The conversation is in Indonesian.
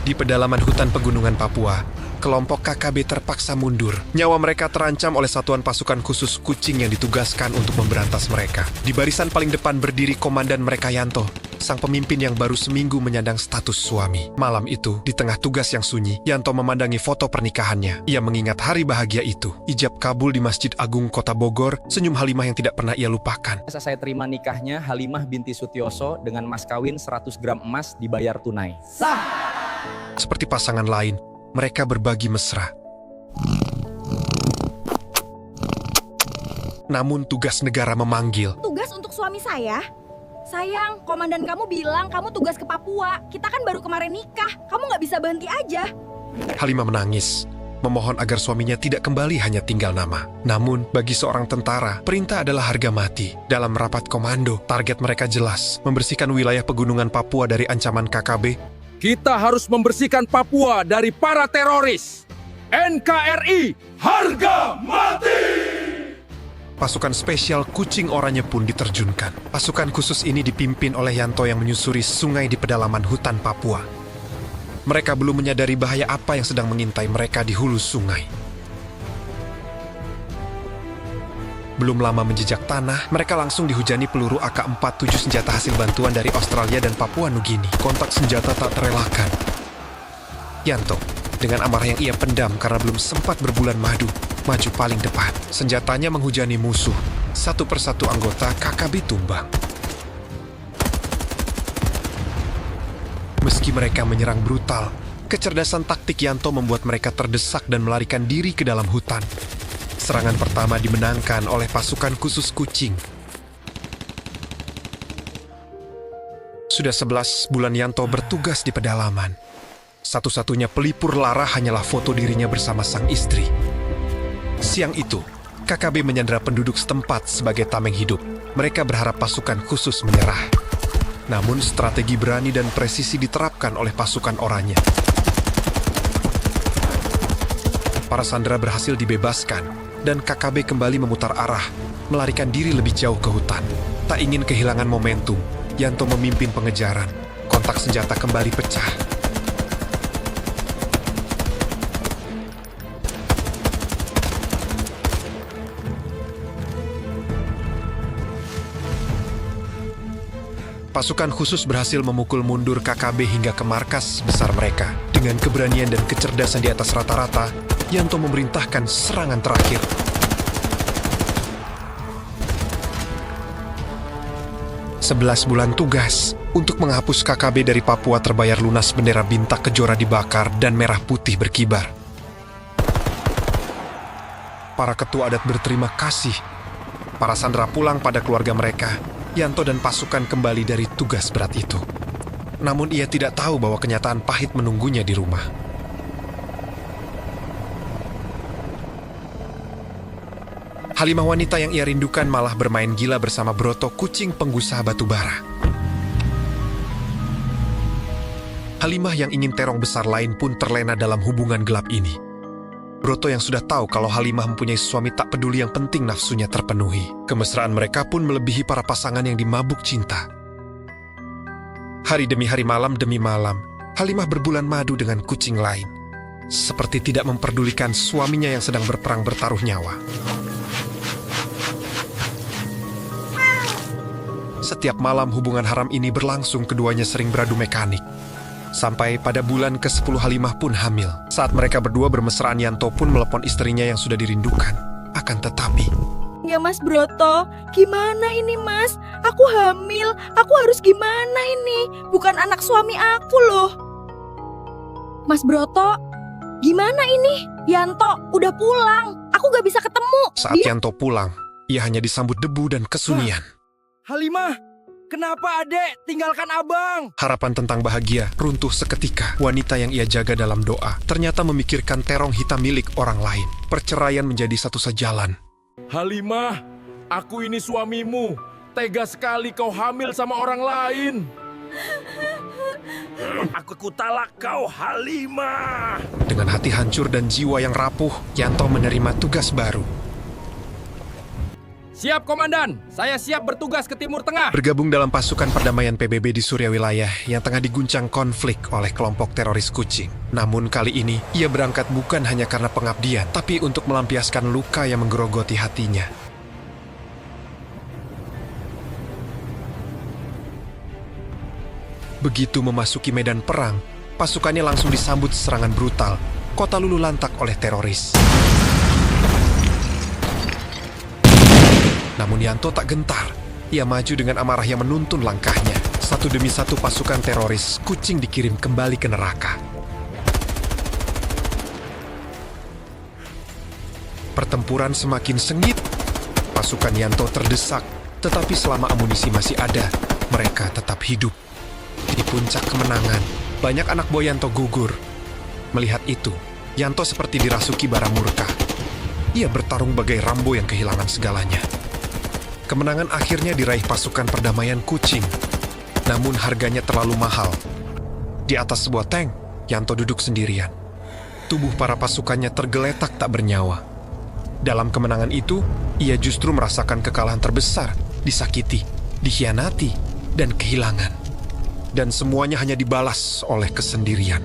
Di pedalaman hutan pegunungan Papua, kelompok KKB terpaksa mundur. Nyawa mereka terancam oleh satuan pasukan khusus kucing yang ditugaskan untuk memberantas mereka. Di barisan paling depan berdiri komandan mereka Yanto, sang pemimpin yang baru seminggu menyandang status suami. Malam itu, di tengah tugas yang sunyi, Yanto memandangi foto pernikahannya. Ia mengingat hari bahagia itu. Ijab kabul di Masjid Agung Kota Bogor, senyum Halimah yang tidak pernah ia lupakan. Saya terima nikahnya Halimah binti Sutioso dengan mas kawin 100 gram emas dibayar tunai. Seperti pasangan lain, mereka berbagi mesra. Namun tugas negara memanggil. Tugas untuk suami saya? Sayang, komandan kamu bilang kamu tugas ke Papua. Kita kan baru kemarin nikah. Kamu nggak bisa berhenti aja. Halimah menangis, memohon agar suaminya tidak kembali hanya tinggal nama. Namun, bagi seorang tentara, perintah adalah harga mati. Dalam rapat komando, target mereka jelas, membersihkan wilayah pegunungan Papua dari ancaman KKB. Kita harus membersihkan Papua dari para teroris. NKRI, harga mati! Pasukan spesial kucing oranye pun diterjunkan. Pasukan khusus ini dipimpin oleh Yanto yang menyusuri sungai di pedalaman hutan Papua. Mereka belum menyadari bahaya apa yang sedang mengintai mereka di hulu sungai. Belum lama menjejak tanah, mereka langsung dihujani peluru AK-47 senjata hasil bantuan dari Australia dan Papua Nugini. Kontak senjata tak terelakkan. Yanto, dengan amarah yang ia pendam karena belum sempat berbulan madu, maju paling depan. Senjatanya menghujani musuh. Satu persatu anggota KKB tumbang. Meski mereka menyerang brutal, kecerdasan taktik Yanto membuat mereka terdesak dan melarikan diri ke dalam hutan. Serangan pertama dimenangkan oleh pasukan khusus kucing. Sudah 11 bulan Yanto bertugas di pedalaman. Satu-satunya pelipur lara hanyalah foto dirinya bersama sang istri. Siang itu, KKB menyandera penduduk setempat sebagai tameng hidup. Mereka berharap pasukan khusus menyerah. Namun strategi berani dan presisi diterapkan oleh pasukan oranye. Para sandera berhasil dibebaskan, dan KKB kembali memutar arah, melarikan diri lebih jauh ke hutan. Tak ingin kehilangan momentum, Yanto memimpin pengejaran. Kontak senjata kembali pecah. Pasukan khusus berhasil memukul mundur KKB hingga ke markas besar mereka. Dengan keberanian dan kecerdasan di atas rata-rata, Yanto memerintahkan serangan terakhir. Sebelas bulan tugas untuk menghapus KKB dari Papua terbayar lunas. Bendera Bintang Kejora dibakar dan merah putih berkibar. Para ketua adat berterima kasih. Para sandera pulang pada keluarga mereka. Yanto dan pasukan kembali dari tugas berat itu. Namun ia tidak tahu bahwa kenyataan pahit menunggunya di rumah. Halimah wanita yang ia rindukan malah bermain gila bersama Broto, kucing pengusaha batu bara. Halimah yang ingin terong besar lain pun terlena dalam hubungan gelap ini. Broto yang sudah tahu kalau Halimah mempunyai suami tak peduli, yang penting nafsunya terpenuhi. Kemesraan mereka pun melebihi para pasangan yang dimabuk cinta. Hari demi hari, malam demi malam, Halimah berbulan madu dengan kucing lain. Seperti tidak memperdulikan suaminya yang sedang berperang bertaruh nyawa. Setiap malam hubungan haram ini berlangsung, keduanya sering beradu mekanik. Sampai pada bulan ke-10 Halimah pun hamil. Saat mereka berdua bermesraan, Yanto pun melepon istrinya yang sudah dirindukan. Akan tetapi... Ya Mas Broto, gimana ini Mas? Aku hamil, aku harus gimana ini? Bukan anak suami aku loh. Mas Broto, gimana ini? Yanto udah pulang, aku gak bisa ketemu. Saat Yanto pulang, ia hanya disambut debu dan kesunyian. Halimah, kenapa adek tinggalkan abang? Harapan tentang bahagia runtuh seketika. Wanita yang ia jaga dalam doa ternyata memikirkan terong hitam milik orang lain. Perceraian menjadi satu jalan. Halimah, aku ini suamimu. Tega sekali kau hamil sama orang lain. Aku talak kau, Halimah. Dengan hati hancur dan jiwa yang rapuh, Yanto menerima tugas baru. Siap, Komandan. Saya siap bertugas ke Timur Tengah. Bergabung dalam pasukan perdamaian PBB di Surya Wilayah yang tengah diguncang konflik oleh kelompok teroris kucing. Namun kali ini, ia berangkat bukan hanya karena pengabdian, tapi untuk melampiaskan luka yang menggerogoti hatinya. Begitu memasuki medan perang, pasukannya langsung disambut serangan brutal. Kota luluh lantak oleh teroris. Namun Yanto tak gentar. Ia maju dengan amarah yang menuntun langkahnya. Satu demi satu pasukan teroris kucing dikirim kembali ke neraka. Pertempuran semakin sengit. Pasukan Yanto terdesak, tetapi selama amunisi masih ada, mereka tetap hidup. Di puncak kemenangan, banyak anak buah Yanto gugur. Melihat itu, Yanto seperti dirasuki bara murka. Ia bertarung bagai Rambo yang kehilangan segalanya. Kemenangan akhirnya diraih pasukan perdamaian kucing. Namun harganya terlalu mahal. Di atas sebuah tank, Yanto duduk sendirian. Tubuh para pasukannya tergeletak tak bernyawa. Dalam kemenangan itu, ia justru merasakan kekalahan terbesar, disakiti, dikhianati, dan kehilangan. Dan semuanya hanya dibalas oleh kesendirian.